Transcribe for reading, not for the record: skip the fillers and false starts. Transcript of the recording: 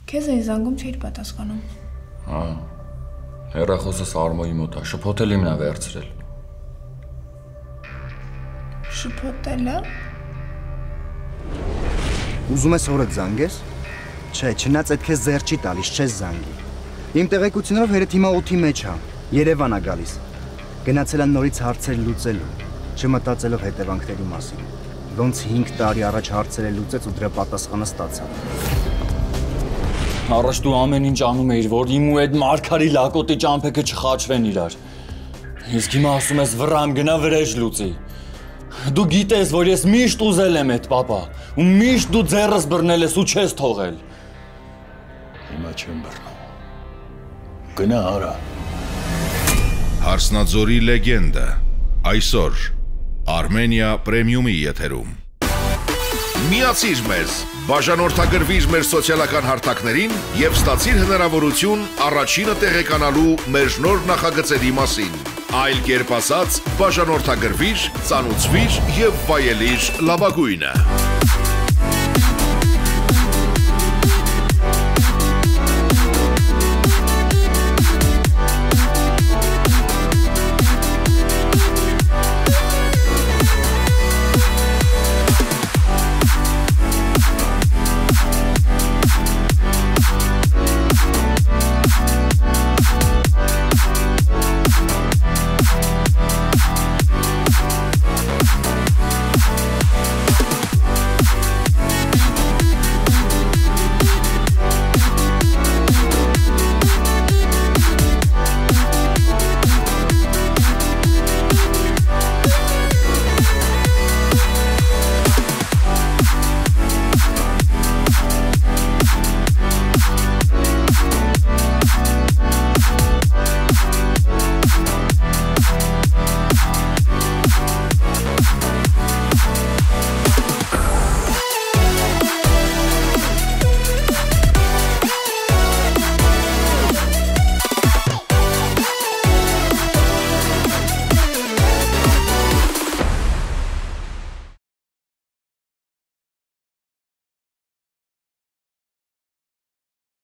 Քեզ էի զանգում չէիր պատասխանում։ Հա։ Հեռախոսս Արմոյի մոտ է, շփոթել իմն է վերցրել։ Շփոթել է։ Ուզում ես օրդ զանգես։ Չէ, չնայած այդ քեզ ձեռ չի տալիս, չես զանգի։ Իմ տեղեկություններով հերեդ հիմա 8-ի մեջ է, Երևան է գալիս։ Գնացել են նորից հարցեր լուծելու, չմտածելով հետևանքների մասին։ Ոնց 5 տարի առաջ հարցերը լուծեց ու դրա պատասխանը ստացավ։ Առաջ դու ամեն ինչ անում էիր, որ իմ ու այդ Մարգարի լակոտի ճամփեքը չխաչվեն իրար։ Իսկ հիմա ասում ես վրամ գնա վրեժ լուծի։ Դու գիտես, որ ես միշտ ուզել եմ այդ պապա, ու միշտ դու ձեռս բռնել ես ու չես թողել։ Հիմա չեմ բռնում։ Գնա արա։ Հարսնաձորի լեգենդը այսօր Armenia Premium-ի եթերում։ Միացիր մեզ, բաժանորդագրվիր մեր սոցիալական հարթակներին եւ ստացիր հնարավորություն առաջինը տեղեկանալու մեր նոր նախագծերի մասին։ Այլ կերպ ասած, բաժանորդագրվիր, ծանուցվիր եւ վայելիր լավագույնը։